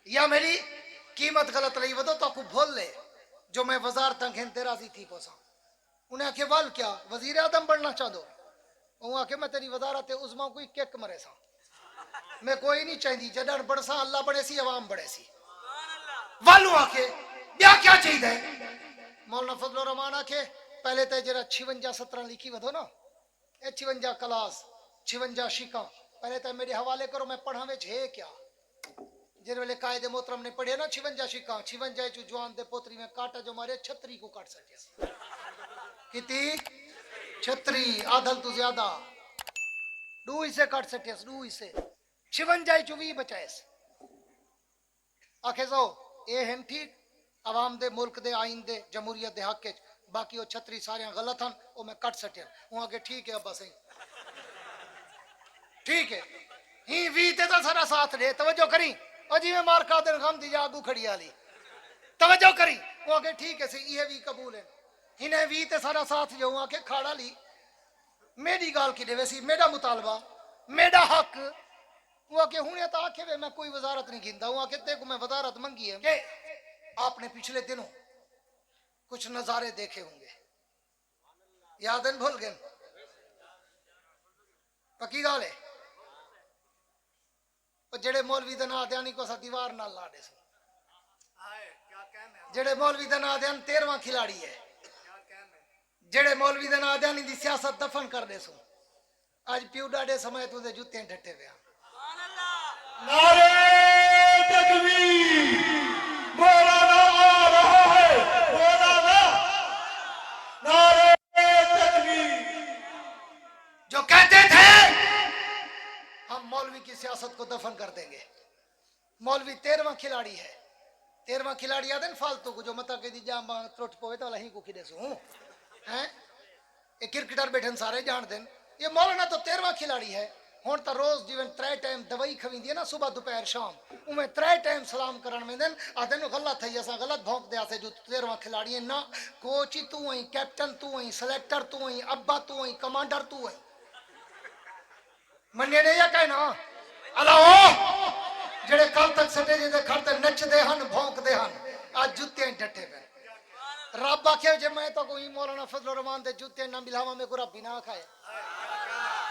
یا میری قیمت غلط لئی ودو تو کو بھول لے جو میں وزارتاں گھنتے راضی تھی پوسا. انہیں آکھے وال کیا وزیر اعظم بننا چاہ دو. انہیں آکھے میں تیری وزارت عظمیٰ کوئی کیک مرے سا میں کوئی نہیں چاہیے جدن بڑھ سا اللہ بڑھے سی عوام بڑھے سی. والو آکھے بیا کیا چاہیے. مولانا فضل الرحمان آکھے پہلے تے جرا 56-17 لکھی ودو نا اے 56 کلاس 56 شکاں پہلے تے میرے حوالے کرو میں پڑھا وچ ہے کیا. جن ویلے قائد محترم نے پڑھے نا 56 شکاں 56 چو جوان دے پوتری میں کاٹا جو مارے 36 کو کاٹ سکیا کتی 36 عادل تو زیادہ دو اسے کاٹ سکیا دو اسے 56 چو 20 بچائے آکھے سو اے ہیں ٹھیک عوام دے ملک دے آئین دے جمہوریت دے حق باقی وہ 36 سارے غلط ہیں وہ میں کٹ سکیا وہ آگے ٹھیک ہے ابا صحیح ٹھیک ہے ہی 20 تے تو سارا ساتھ دے توجہ کریں اور جی میں مار قادر غم دی جا آگو کھڑی آلی توجہ کری وہ آگے ٹھیک ہے سی یہ بھی قبول ہے انہیں بھی تے سارا ساتھ جو آگے کھاڑا لی میری گال کی دے ویسی میرا مطالبہ میرا حق وہ آگے ہونے تا آکھے وے میں کوئی وزارت نہیں گھندا وہ آگے تے کو میں وزارت منگی ہے کہ آپ نے پچھلے دنوں کچھ نظارے دیکھے ہوں گے یادن بھول گئے پکی گال ہے جڑے مولوی دے نا دیانی کو سا دیوار نہ لاڑے سو جڑے مولوی دے نا دیان 13واں کھلاڑی ہے جڑے مولوی دے نا دیانی دی سیاست دفن کر دے سو آج پیو ڈاڑے سمے تو دے جوتے ڈھٹے ویا نعرہ تکبیر مولانا آ رہا ہے مولانا نعرہ تکبیر. جو کہتے تھے ہم مولوی کی سیاست کو دفن کر دیں گے مولوی 13واں کھلاڑی ہے 13واں کھلاڑی آدھن فالتو کو جو مطا کہ دی جام تروٹ پوئے تو لہیں کو کھڑے سو ہیں یہ کرکٹر بیٹھن سارے جان دیں یہ مولانا تو 13واں کھلاڑی ہے ہون تا روز جیون 3 ٹائم دوائی کھوین دی نا صبح دوپہر شام انہیں 3 ٹائم سلام کرن میں دن آدھن غلط ہے ایسا غلط بھونک دیا سے جو 13واں کھلاڑی ہے نا کوچی تو ہیں کیپٹن تو ہیں سلیکٹر تو ہیں ابا تو ہیں کمانڈر تو ہیں مننے نے یا کہنا اللہ جڑے کل تک سٹے جے دے کھڑتے نچ دے ہن بھونک دے ہن آج جوتے ڈٹے پہ رب آکھے جے میں تو کوئی مولانا فضل الرحمان دے جوتے نہ ملاوا میں کو رب نہ کھائے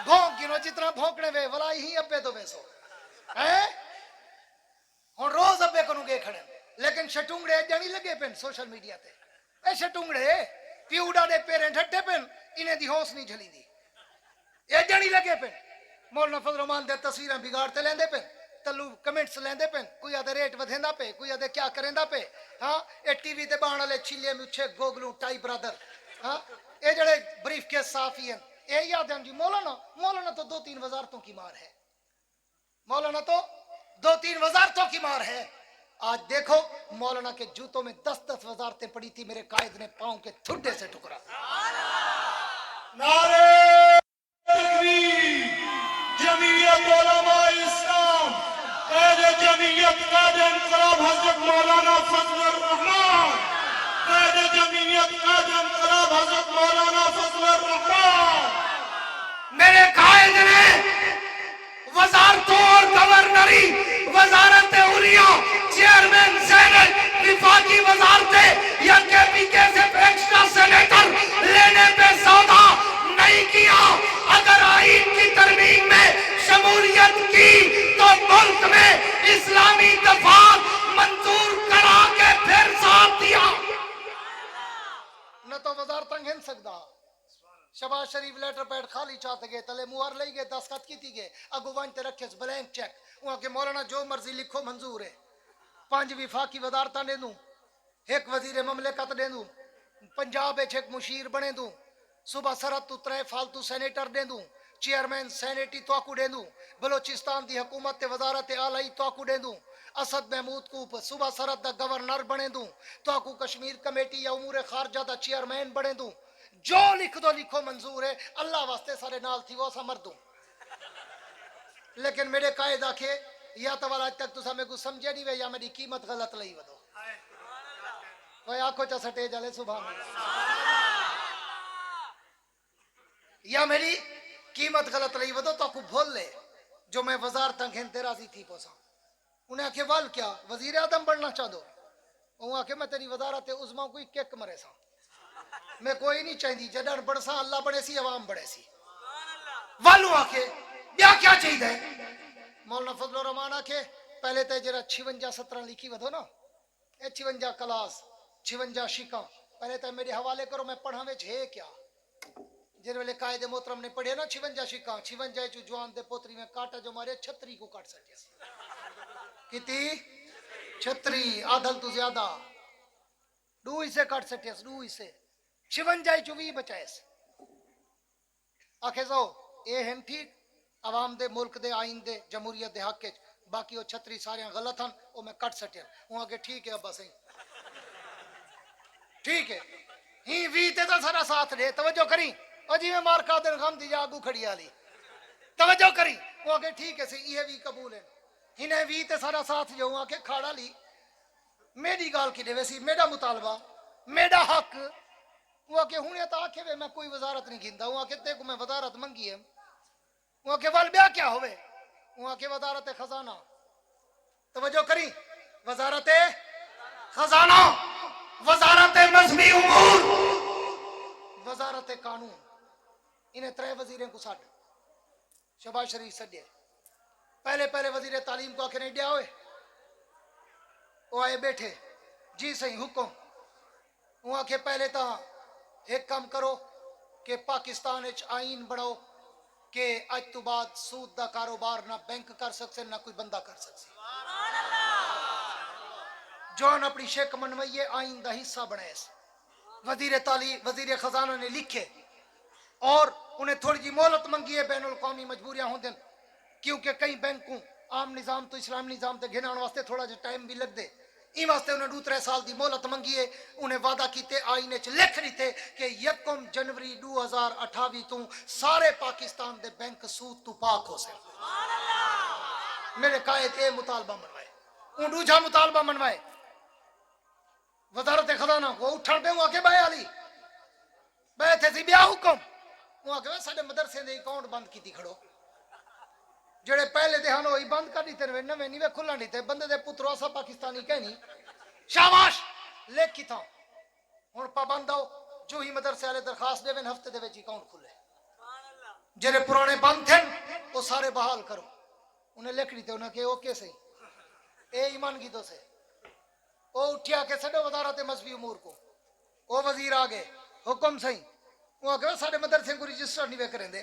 بھونک گنو جتنا بھونکنے وے ولائی ہی ابے تو ویسو ہیں ہن روز ابے کنوں گے کھڑے لیکن شٹونگڑے جانی لگے پن سوشل میڈیا تے اے شٹونگڑے پیوڑا دے پیریں ڈھٹے پن انہیں دی ہوس نہیں جھلی دی اے جانی لگے پن مولانا فضل الرحمان دے تصویراں بگاڑتے لیندے پن تلو کمنٹس لیندے پن کوئی آدھے ریٹ ودھیندا پے کوئی آدھے کیا کریندا پے ہاں اے ٹی وی تے بان والے چھلے مچھے گوگلوں ٹائی برادر ہاں اے جڑے بریف کے صافی ہیں اے یاد ہیں جی مولانا تو 2-3 وزارتوں کی مار ہے مولانا تو 2-3 وزارتوں کی مار ہے آج دیکھو مولانا کے جوتوں میں 10 وزارتیں پڑی تھی میرے قائد نے پاؤں کے ٹھڈے سے ٹکرا نعرہ تکبیر جمعیت علماء اسلام قائد جمعیت قائد انقلاب حضرت مولانا فضل الرحمان قائد جمعیت قائد انقلاب حضرت مولانا فضل الرحمان. میرے قائد نے وزارتوں اور گورنری وزارت علیہ چیئرمین سینٹ وفاقی وزارتیں یا کے پی کے سے ایکسٹرا سینیٹر لینے پہ سودا نہیں کیا اگر آئین کی ترمیم میں شمولیت کی تو ملک میں اسلامی دفاع منظور کرا کے پھر ساتھ دیا نہ تو وزارتاں گھن سکتا شباز شریف لیٹر پیڈ خالی چاہتے گئے تلے موہر لئی گئے دستخط کی تھی گئے اگو وانتے رکھے بلینک چیک وہاں کے مولانا جو مرضی لکھو منظور ہے 5 وفاقی وزارتاں دے دوں 1 وزیر مملکت دے دوں پنجاب ایک مشیر بنے دوں صوبہ سرحد تو 3 فالتو سینیٹر دے دوں چیئرمین سینیٹی تو آکو دے دوں بلوچستان دی حکومت تے وزارت آلائی تو آکو دے دوں اسد محمود کو صوبہ سرحد دا گورنر بنے دوں تو آکو کشمیر کمیٹی یا امور خارجہ دا چیئرمین بنے دوں جو لکھ دو لکھو منظور ہے اللہ واسطے سارے نال تھی وہ سمر دوں لیکن میرے قائد آکھے یا تو والا تک تو سمیں کو سمجھے نہیں وے یا میری قیمت غلط لئی ودو کوئی آنکھوں چا سٹے جلے سبحان اللہ یا میری قیمت غلط لئی ودو تو کو بھول لے جو میں وزارتاں گھنتے راضی تھی پوسا انہیں آخے وال کیا وزیر اعظم بننا چاہ دو انہیں آخے میں تیری وزارت عظما کوئی کک مرے سا میں کوئی نہیں چاہیے جدن بڑھ سا اللہ بڑے سی عوام بڑے سی والو آخے بیا کیا چاہیے مولانا فضل الرحمان آخے پہلے تو جرا 56-17 لکھی ودو نا 56 کلاس 56 شکاں پہلے تو میرے حوالے کرو میں پڑھا وچ ہے کیا جن ویلے قائد محترم نے پڑھے نا 56 شکاں 56 چو جوان دے پوتری میں کاٹا جو مارے 36 کو کاٹ سکے کتی 36 عادل تو زیادہ دو اسے کاٹ سکے دو اسے 56 چو 20 بچائے آخے سو اے ہیں ٹھیک عوام دے ملک دے آئین دے جمہوریت دے حق باقی وہ 36 سارے غلط ہیں وہ میں کٹ سٹیا وہ آگے ٹھیک ہے ابا صحیح ٹھیک ہے ہی وی تے تو سارا ساتھ دے توجہ کری اور جی میں مار قادر غم دی جا آگو کھڑی آلی توجہ کری وہ آگے ٹھیک ہے سی یہ بھی قبول ہے ہی نے وی تے سارا ساتھ جو آگے کھاڑا لی میری گال کی دے ویسی میرا مطالبہ میرا حق وہ آگے ہونے تا آکھے وے میں کوئی وزارت نہیں گھندا وہ آگے تے کو میں وزارت منگی ہے وہ آگے والبیا کیا ہوئے وہ آگے وزارت خزانہ توجہ کری وزارت خزانہ وزارت مذہبی امور وزارت قانون انہیں 3 وزیریں کو ساٹھ شہباز شریف سڈے پہلے وزیر تعلیم کو آخر نہیں دیا ہوئے وہ آئے بیٹھے جی صحیح حکم وہ آخر پہلے تا ایک کام کرو کہ پاکستان اچ آئین بڑھاؤ کہ اج تو بعد سود دا کاروبار نہ بینک کر سکتے نہ کوئی بندہ کر سکتے جون اپنی شیک منوئیے آئین دا حصہ بنائے وزیر تعلیم وزیر خزانہ نے لکھے اور انہیں تھوڑی جی مہلت منگی ہے بین الاقوامی مجبوریاں ہوں دن کیونکہ کئی بینکوں عام نظام تو اسلامی نظام تے گھنان واسطے تھوڑا جا ٹائم بھی لگ دے این واسطے انہیں 2-3 سال دی مہلت منگی ہے انہیں وعدہ کیتے آئینے چ لکھ رہی تھے کہ 1 جنوری 2028 تو سارے پاکستان دے بینک سود تو پاک ہو سے میرے قائد اے مطالبہ منوائے ان دوجھا مطالبہ منوائے وزارت خزانہ کو اٹھن پہ ہوا کہ بھائی علی بھائی تھے سی بیا حکم ہوا کہ ساڑھے مدرسے دے اکاؤنٹ بند کی تھی کھڑو جڑے پہلے دے ہاں وہی بند کر دیتے نوے نوے نیوے کھلا نہیں تھے بندے دے پترو اسا پاکستانی کہنی شاباش لیک کی تھا ہن پابند آؤ جو ہی مدرسے والے درخواست دے ہفتے دے وچ اکاؤنٹ کھلے جڑے پرانے بند تھے وہ سارے بحال کرو انہیں لکھ دیتے انہیں کہ اوکے صحیح اے ایمان کی تو سے وہ اٹھیا کہ سڈے وزارت مذہبی امور کو وہ وزیر آگے حکم صحیح وہ آگے سارے مدرسے کو رجسٹر نہیں کریں دے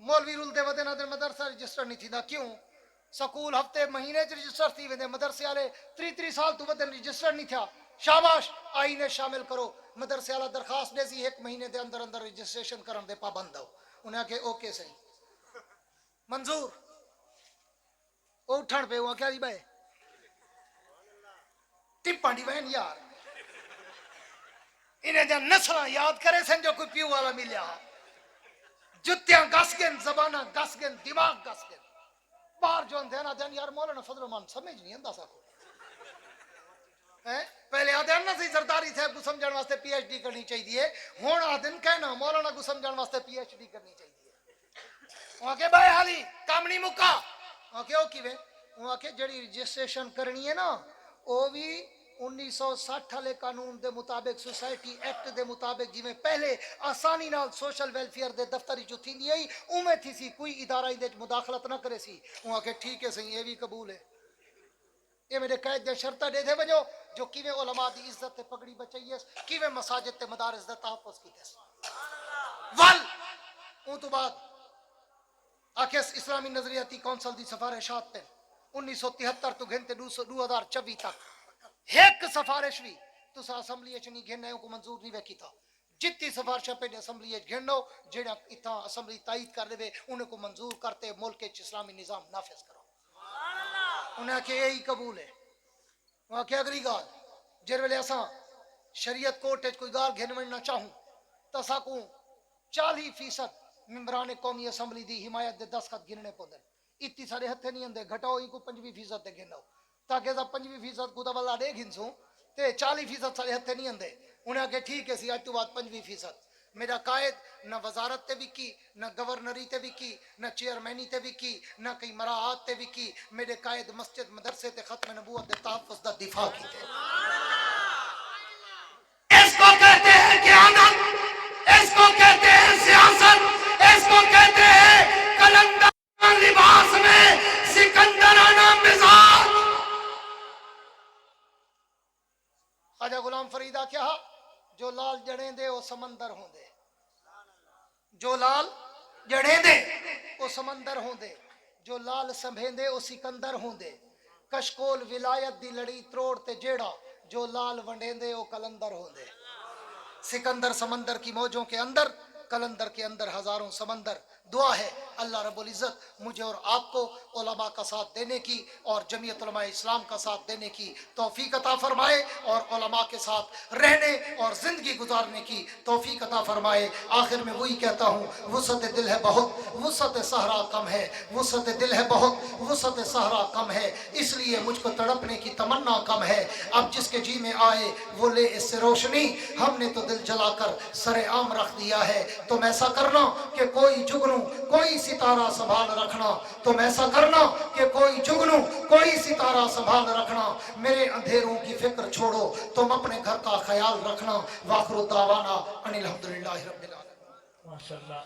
مولوی رول دے ودے نہ مدرسہ رجسٹر نہیں تھی دا کیوں سکول ہفتے مہینے چ رجسٹر تھی ویندے مدرسے والے 3 سال تو ودے رجسٹر نہیں تھا شاباش آئینے شامل کرو مدرسے والا درخواست دے سی 1 مہینے دے اندر اندر رجسٹریشن کرن دے پابند ہو انہیں کہ اوکے صحیح منظور وہ اٹھن پہ ہوا کیا جی بھائی ٹپاں دی وین یار انہیں جا نسلہ یاد کرے سن جو کوئی پیو والا ملیا جتیاں گس گن زبانہ گس گن دماغ گس گن باہر جو اندھینا دین یار مولانا فضل الرحمان سمجھ نہیں اندہ سا کو پہلے آدھے نا سی زرداری صاحب کو سمجھان واسطے پی ایچ ڈی کرنی چاہیے ہون آدھن کہنا مولانا کو سمجھان واسطے پی ایچ ڈی کرنی چاہیے وہاں کے بھائی حالی کام نہیں مکا وہاں کے او کیویں وہاں کے جڑی رجسٹریشن کرنی ہے نا وہ بھی 1960 والے قانون دے مطابق سوسائٹی ایکٹ دے مطابق جی میں پہلے آسانی نال سوشل ویلفیئر دے دفتری جو تھی نہیں اومے تھی سی کوئی ادارہ دے مداخلت نہ کرے سی وہاں کہ ٹھیک ہے صحیح یہ بھی قبول ہے یہ میرے قائد دے شرطہ دے دے بجو جو کیویں علماء دی عزت تے پگڑی بچائیے کیویں مساجد تے مدارس دے تحفظ کی تیس ول اون تو بعد آکھس اسلامی نظریاتی کونسل دی سفارشات تے 1973 تو گھنتے 2024 تک ایک سفارش بھی تو سا اسمبلی اچ نہیں گھننے کو منظور نہیں ویکی تھا جتنی سفارشہ پہ اسمبلی اچ گھنو جڑا اتھا اسمبلی تائید کر دے انہیں کو منظور کرتے ملک اچ اسلامی نظام نافذ کرو انہیں کہ یہی قبول ہے وہاں کہ اگلی گال جر ویلے اساں شریعت کوٹ اچ کوئی گال گھنوڑنا چاہوں تو اساں کو 40% ممبران قومی اسمبلی دی حمایت دے دستخط گھننے پودن اتنی سارے ہتھے نہیں اندے گھٹاؤ ہی کو 25% دے گھنو تاکہ ایسا 25% کو دوالا دے گھنسوں تے 40% سارے ہتھے نہیں اندے انہیں آگے ٹھیک ہے سی آج تو بات 25% میرا قائد نہ وزارت تے بھی کی، نہ گورنری تے بھی کی، نہ چیئرمینی تے بھی کی، نہ کئی مراعات تے بھی کی. میرے قائد مسجد مدرسے تے ختم نبوت دے تحفظ دا دفاع کیتے. اس کو کہتے ہیں قیادت، اس کو کہتے ہیں سیاست، اس کو کہتے ہیں کلندر لباس میں سکندرانہ مزاج. خواجہ غلام فریدہ کیا؟ جو لال جڑیں دے وہ سمندر ہوں دے، جو لال جڑیں دے وہ سمندر ہوں دے، جو لال سنبھیں دے وہ سکندر ہوں دے. کشکول ولایت دی لڑی تروڑ تے جیڑا، جو لال ونڈیں دے وہ کلندر ہوں دے. سکندر سمندر کی موجوں کے اندر، کلندر کے اندر ہزاروں سمندر. دعا ہے اللہ رب العزت مجھے اور آپ کو علماء کا ساتھ دینے کی اور جمعیت علماء اسلام کا ساتھ دینے کی توفیق عطا فرمائے، اور علماء کے ساتھ رہنے اور زندگی گزارنے کی توفیق عطا فرمائے. آخر میں وہی کہتا ہوں، وسعت دل ہے بہت، وسعت صحرا کم ہے. وسعت دل ہے بہت، وسعت صحرا کم ہے، اس لیے مجھ کو تڑپنے کی تمنا کم ہے. اب جس کے جی میں آئے وہ لے اس سے روشنی، ہم نے تو دل جلا کر سر عام رکھ دیا ہے. تم ایسا کرنا کہ کوئی جگنو کوئی ستارہ سنبھال رکھنا، تم ایسا کرنا کہ کوئی جگنو کوئی ستارہ سنبھال رکھنا. میرے اندھیروں کی فکر چھوڑو، تم اپنے گھر کا خیال رکھنا. وآخر دعوانا ان الحمدللہ رب العالمین. ماشاءاللہ.